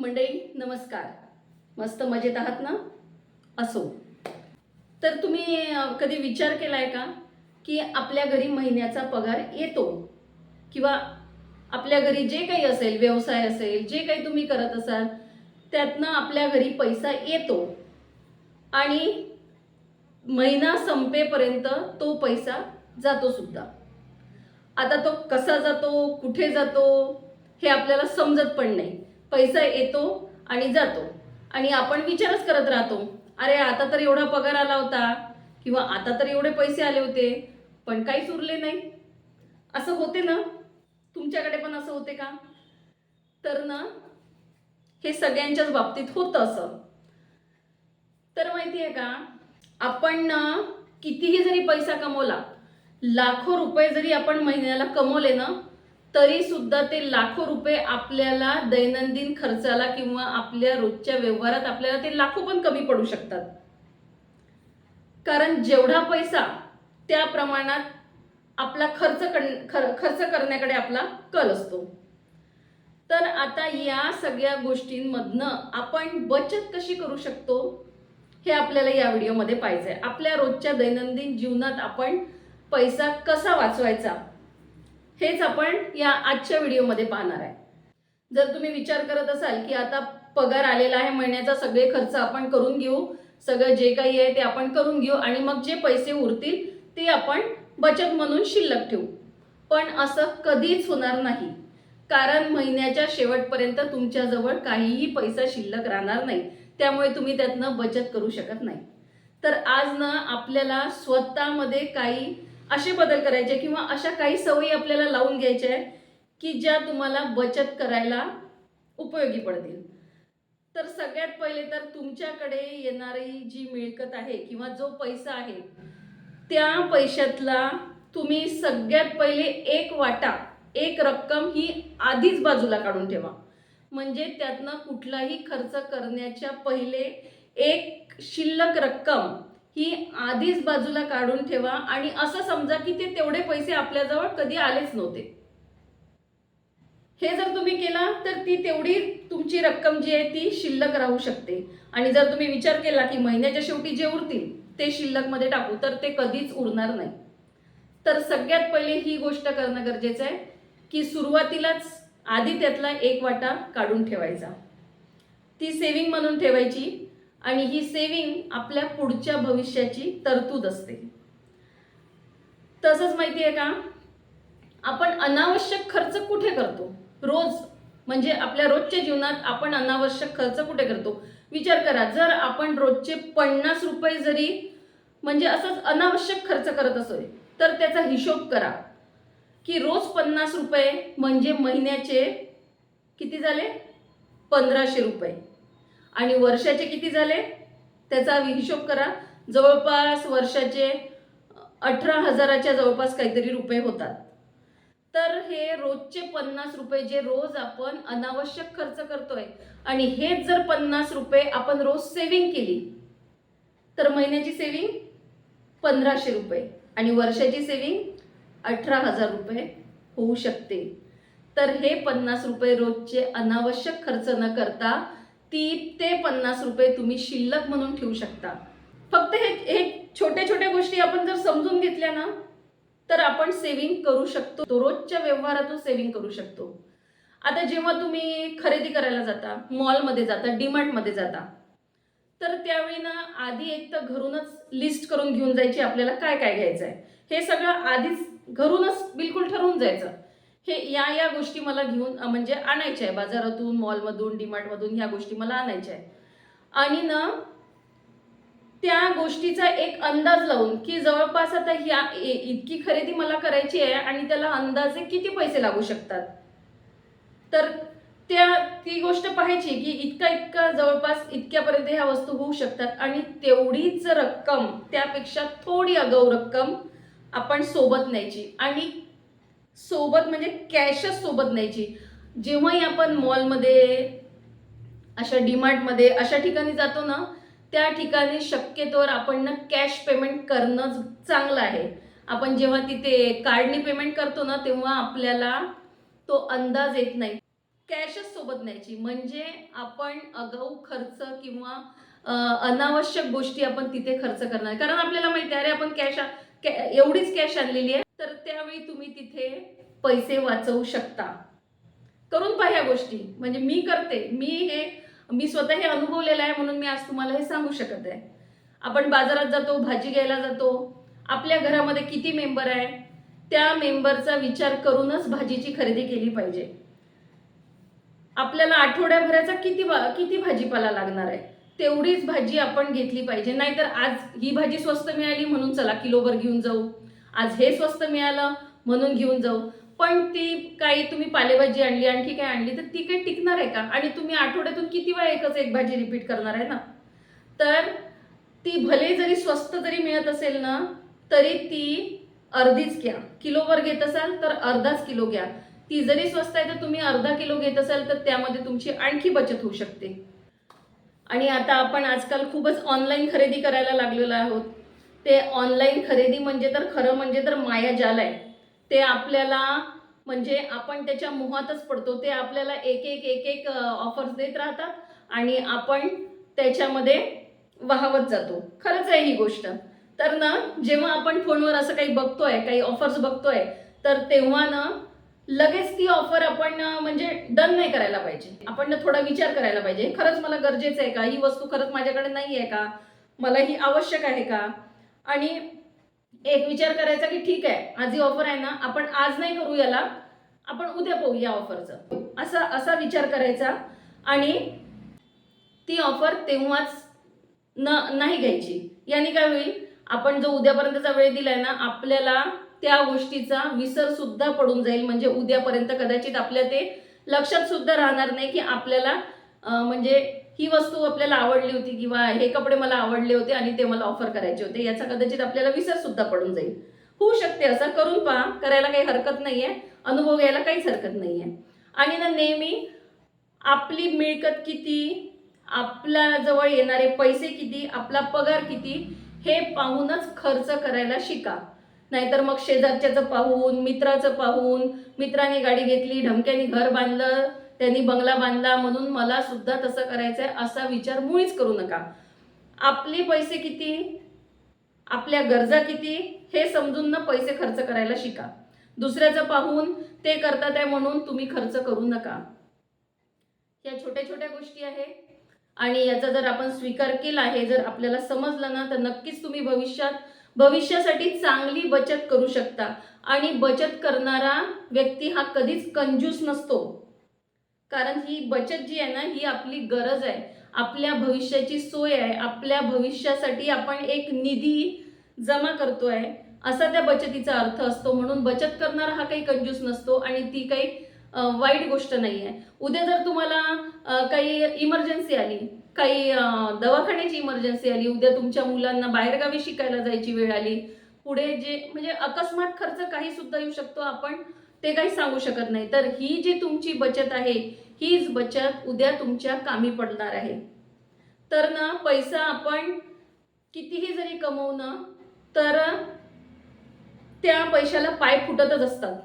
मंडळी नमस्कार. मस्त मजेत आहात ना? असो. तर तुम्ही कधी विचार केलाय का की आपल्या घरी महिन्याचा पगार येतो किंवा आपल्या घरी जे काही असेल, व्यवसाय असेल, जे काही तुम्ही करत असाल त्यातनं आपल्या घरी पैसा येतो आणि महिना संपेपर्यंत तो पैसा जातो सुद्धा. आता तो कसा जातो, कुठे जातो हे आपल्याला समजत पण नाही. पैसा येतो आणि जातो आणि आपण विचारच करत राहतो, अरे आता तर एवढा पगार आला होता किंवा आता तर एवढे पैसे आले होते पण काहीच उरले नाही. असं होते ना? तुमच्याकडे पण असं होते का? तर ना हे सगळ्यांच्याच बाबतीत होतं असं. तर माहिती आहे का, आपण ना कितीही जरी पैसा कमवला, लाखो रुपये जरी आपण महिन्याला कमवले ना, तरी सुद्धा ते लाखो रुपये आपल्याला दैनंदिन खर्चाला किंवा आपल्या रोजच्या व्यवहारात आपल्याला ते लाखो पण कमी पडू शकतात. कारण जेवढा पैसा त्या प्रमाणात आपला खर्च करण्याकडे आपला कल असतो. तर आता या सगळ्या गोष्टींमधनं आपण बचत कशी करू शकतो हे आपल्याला या व्हिडिओमध्ये पाहायचं आहे. आपल्या रोजच्या दैनंदिन जीवनात आपण पैसा कसा वाचवायचा हेच आपण या आजच्या व्हिडिओमध्ये पाहणार आहे. जर तुम्ही विचार करत असाल की आता पगार आलेला आहे महिन्याचा, सगळे खर्च आपण करून घेऊ, सगळं जे काही आहे ते आपण करून घेऊ आणि मग जे पैसे उरतील ते आपण बचत म्हणून शिल्लक ठेवू, पण असं कधीच होणार नाही. कारण महिन्याच्या शेवटपर्यंत तुमच्याजवळ काहीही पैसा शिल्लक राहणार नाही, त्यामुळे तुम्ही त्यातनं बचत करू शकत नाही. तर आज ना आपल्याला स्वतःमध्ये काही असे बदल करायचे किंवा अशा काही सवयी आपल्याला लावून घ्यायच्या आहेत की ज्या तुम्हाला बचत करायला उपयोगी पडतील. तर सगळ्यात पहिले तर तुमच्याकडे येणारी जी मिळकत आहे किंवा जो पैसा आहे त्या पैशातला तुम्ही सगळ्यात पहिले एक वाटा, एक रक्कम ही आधीच बाजूला काढून ठेवा. म्हणजे त्यातनं कुठलाही खर्च करण्याच्या पहिले एक शिल्लक रक्कम ही आधीच बाजूला काढून ठेवा आणि असं समजा की ते तेवढे पैसे आपल्याजवळ कधी आलेच नव्हते. हे जर तुम्ही केला तर ती तेवढी तुमची रक्कम जी आहे ती शिल्लक राहू शकते. आणि जर तुम्ही विचार केला की महिन्याच्या शेवटी जे उरतील ते शिल्लक मध्ये टाकू, तर ते कधीच उरणार नाही. तर सगळ्यात पहिले ही गोष्ट करणं गरजेचं आहे की सुरुवातीलाच आधी त्यातला एक वाटा काढून ठेवायचा, ती सेविंग म्हणून ठेवायची आणि ही सेविंग आपल्या पुढच्या भविष्याची तरतूद असते. तसंच माहिती आहे का, आपण अनावश्यक खर्च कुठे करतो रोज, म्हणजे आपल्या रोजच्या जीवनात आपण अनावश्यक खर्च कुठे करतो विचार करा. जर आपण रोजचे 50 रुपये जरी म्हणजे असंच अनावश्यक खर्च करत असोय तर त्याचा हिशोब करा की रोज 50 रुपये म्हणजे महिन्याचे किती झाले, 1500 रुपये आणि वर्षाचे किती झाले त्याचा हिशोब करा. जवळपास वर्षाचे 18,000च्या जवळपास काहीतरी रुपये होतात. तर हे रोजचे 50 रुपये जे रोज आपण अनावश्यक खर्च करतोय आणि हेच जर 50 रुपये आपण रोज सेविंग केली तर महिन्याची सेविंग 1500 रुपये आणि वर्षाची सेविंग 18,000 रुपये होऊ शकते. तर हे 50 रुपये रोजचे अनावश्यक खर्च न करता ते 50 रुपये तुम्ही शिल्लक म्हणून ठेवू शकता. फक्त हे छोट्या छोट्या गोष्टी आपण जर समजून घेतल्या ना तर आपण सेविंग करू शकतो, रोजच्या व्यवहारातून सेविंग करू शकतो. आता जेव्हा तुम्ही खरेदी करायला जाता, मॉलमध्ये जाता, डीमार्टमध्ये जाता, तर त्यावेळी ना आधी एक तर घरूनच लिस्ट करून घेऊन जायची आपल्याला काय काय घ्यायचं आहे. हे सगळं आधीच घरूनच बिलकुल ठरवून जायचं, हे या गोष्टी मला घेऊन म्हणजे आणायच्या आहे बाजारातून, मॉलमधून, डीमार्टमधून ह्या गोष्टी मला आणायच्या आहे. आणि ना त्या गोष्टीचा एक अंदाज लावून की जवळपास आता ह्या इतकी खरेदी मला करायची आहे आणि त्याला अंदाजे किती पैसे लागू शकतात, तर ती गोष्ट पाहायची की इतका जवळपास इतक्यापर्यंत ह्या वस्तू होऊ शकतात आणि तेवढीच रक्कम, त्यापेक्षा थोडी आगाऊ रक्कम आपण सोबत न्यायची आणि सोबत म्हणजे कॅशच सोबत न्यायची. जेव्हाही आपण मॉलमध्ये, अशा डीमार्टमध्ये अशा ठिकाणी जातो ना, त्या ठिकाणी शक्यतोवर आपण ना कॅश पेमेंट करणं चांगलं आहे. आपण जेव्हा तिथे कार्डनी पेमेंट करतो ना तेव्हा आपल्याला तो अंदाज येत नाही. कॅशच सोबत न्यायची, म्हणजे आपण आगाऊ खर्च किंवा अनावश्यक गोष्टी आपण तिथे खर्च करणार, कारण आपल्याला माहिती आहे अरे आपण एवढीच कॅश आणलेली आहे, तर त्यावेळी तुम्ही तिथे पैसे वाचवू शकता. करून पहा ह्या गोष्टी, म्हणजे मी करते, मी स्वतः हे अनुभवलेलं आहे म्हणून मी आज तुम्हाला हे सांगू शकत आहे. आपण बाजारात जातो, भाजी घ्यायला जातो, आपल्या घरामध्ये किती मेंबर आहे त्या मेंबरचा विचार करूनच भाजीची खरेदी केली पाहिजे. आपल्याला आठवड्याभराचा किती भाजीपाला लागणार आहे तेवढीच भाजी आपण घेतली पाहिजे. नाहीतर आज ही भाजी स्वस्त मिळाली म्हणून चला किलोभर घेऊन जाऊ, आज हे स्वस्त मिळालं म्हणून घेऊन जाऊ, पण ती काही तुम्ही पालेभाजी आणली आणखी काय आणली तर ती काही टिकणार आहे का? आणि तुम्ही आठवड्यातून किती वेळा एक भाजी रिपीट करणार आहे ना? तर ती भले जरी स्वस्त जरी मिळत असेल ना तरी ती अर्धीच घ्या. किलोवर घेत असाल तर अर्धाच किलो घ्या. ती जरी स्वस्त आहे तर तुम्ही अर्धा किलो घेत असाल तर त्यामध्ये तुमची आणखी बचत होऊ शकते. आणि आता आपण आजकाल खूपच ऑनलाईन खरेदी करायला लागलेलो आहोत. ते ऑनलाईन खरेदी म्हणजे तर खरं म्हणजे तर मायाजाल आहे. ते आपल्याला म्हणजे आपण त्याच्या मोहातच पडतो. ते आपल्याला एक ऑफर्स देत राहतात आणि आपण त्याच्यामध्ये वाहवत जातो. खरंच आहे ही गोष्ट. तर ना जेव्हा आपण फोनवर असं काही बघतोय, काही ऑफर्स बघतोय, तर तेव्हा ना लगेच ती ऑफर आपण म्हणजे डन नाही करायला पाहिजे. आपण थोडा विचार करायला पाहिजे, खरंच मला गरजेचं आहे का, ही वस्तू खरंच माझ्याकडे नाही आहे का, मला ही आवश्यक आहे का. आणि एक विचार करायचा की ठीक आहे आज ही ऑफर आहे ना, आपण आज नाही करू याला, आपण उद्या पाहू या ऑफरचं, असा विचार करायचा. आणि ती ऑफर तेव्हाच नाही घ्यायची. याने काय होईल, आपण जो उद्यापर्यंतचा वेळ दिलाय ना आपल्याला त्या गोष्टीचा विसर सुद्धा पडून जाईल. म्हणजे उद्यापर्यंत कदाचित आपल्या ते लक्षात सुद्धा राहणार नाही की आपल्याला म्हणजे ही वस्तू आपल्याला आवडली होती किंवा हे कपडे मला आवडले होते आणि ते मला ऑफर करायचे होते, याचा कदाचित आपल्याला विसर सुद्धा पडून जाईल. होऊ शकते असं, करून पहा, करायला काही हरकत नाहीये, अनुभव घ्यायला काहीच हरकत नाहीये. आणि ना नेहमी आपली मिळकत किती, आपल्या जवळ येणारे पैसे किती, आपला पगार किती हे पाहूनच खर्च करायला शिका. नाहीतर मग शेजारच्याचं पाहून, मित्राचं पाहून, मित्राने गाडी घेतली, ढमक्याने घर बांधलं, त्यांनी बंगला बांधला म्हणून मला सुद्धा तसं करायचंय असा विचार मुळीच करू नका. आपले पैसे किती, आपल्या गरजा किती हे समजून ना पैसे खर्च करायला शिका. दुसऱ्याचं पाहून ते करतात आहे म्हणून तुम्ही खर्च करू नका. या छोट्या छोट्या गोष्टी आहे आणि याचा जर आपण स्वीकार केला, हे जर आपल्याला समजलं ना तर नक्कीच तुम्ही भविष्यासाठी चांगली बचत करू शकता. आणि बचत करणारा व्यक्ती हा कधीच कंजूस नसतो, कारण ही बचत जी आहे ना ही आपली गरज आहे, आपल्या भविष्याची सोय आहे, आपल्या भविष्यासाठी आपण एक निधी जमा करतोय असा त्या बचतीचा अर्थ असतो. म्हणून बचत करणारा हा काही कंजूस नसतो आणि ती काही वाईट गोष्ट नाही आहे. उद्या जर तुम्हाला काही इमर्जन्सी आली, काही दवाखान्याची इमर्जन्सी आली, उद्या तुमच्या मुलांना बाहेरगावी शिकायला जायची वेळ आली, पुढे जे म्हणजे अकस्मात खर्च काही सुद्धा येऊ शकतो, आपण ते काही सांगू शकत नाही. तर ही जी तुमची बचत आहे हीच बचत उद्या तुमच्या कामी पडणार आहे. तर ना पैसा आपण कितीही जरी कमवणं तर त्या पैशाला पाय फुटतच असतात.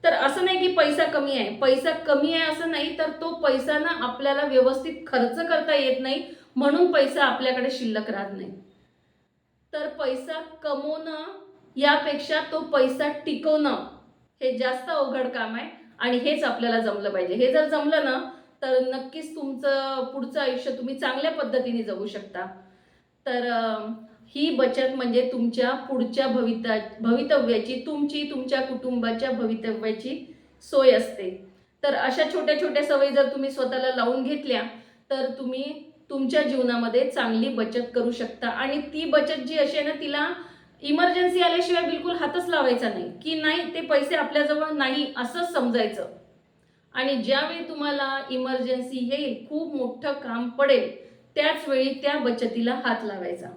तर असं नाही की पैसा कमी आहे, पैसा कमी आहे असं नाही, तर तो पैसा ना आपल्याला व्यवस्थित खर्च करता येत नाही म्हणून पैसा आपल्याकडे शिल्लक राहत नाही. तर पैसा कमवणं यापेक्षा तो पैसा टिकवणं हे जास्त अवघड काम आहे आणि हेच आपल्याला जमलं पाहिजे. हे जर जमलं ना तर नक्कीच तुमचं पुढचं आयुष्य तुम्ही चांगल्या पद्धतीने जगू शकता. तर ही बचत म्हणजे तुमच्या पुढच्या भवितव्याची, तुमच्या कुटुंबाच्या भवितव्याची सोय असते. तर अशा छोट्या छोट्या सवयी जर तुम्ही स्वतःला लावून घेतल्या तर तुम्ही तुमच्या जीवनामध्ये चांगली बचत करू शकता. आणि ती बचत जी अशी आहे ना तिला इमर्जन्सी आल्याशिवाय बिलकुल हातच लावायचा नाही, की नाही ते पैसे आपल्याजवळ नाही असंच समजायचं. आणि ज्यावेळी तुम्हाला इमर्जन्सी येईल, खूप मोठं काम पडेल, त्याच वेळी त्या बचतीला हात लावायचा.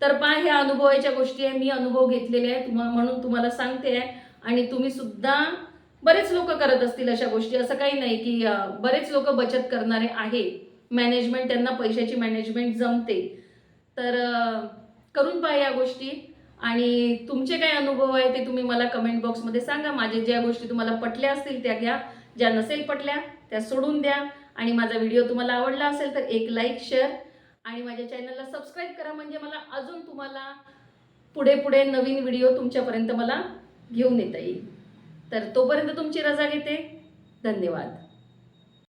तर पहा ह्या अनुभवाच्या गोष्टी आहे, मी अनुभव घेतलेले आहे म्हणून तुम्हाला सांगते आहे. आणि तुम्ही सुद्धा बरेच लोक करत असतील अशा गोष्टी, असं काही नाही की बरेच लोक बचत करणारे आहे, मॅनेजमेंट त्यांना पैशाची मॅनेजमेंट जमते. तर करून पहा या गोष्टी. आणि तुमचे काय अनुभव आहे ते तुम्ही मला कमेंट बॉक्समध्ये सांगा. माझे ज्या गोष्टी तुम्हाला पटल्या असतील त्या घ्या, ज्या नसेल पटल्या त्या सोडून द्या. आणि माझा व्हिडिओ तुम्हाला आवडला असेल तर एक लाईक, शेअर आणि माझ्या चॅनलला सबस्क्राईब करा, म्हणजे मला अजून तुम्हाला पुढे पुढे नवीन व्हिडिओ तुमच्यापर्यंत मला घेऊन येता येईल. तर तोपर्यंत तुमची रजा घेते. धन्यवाद.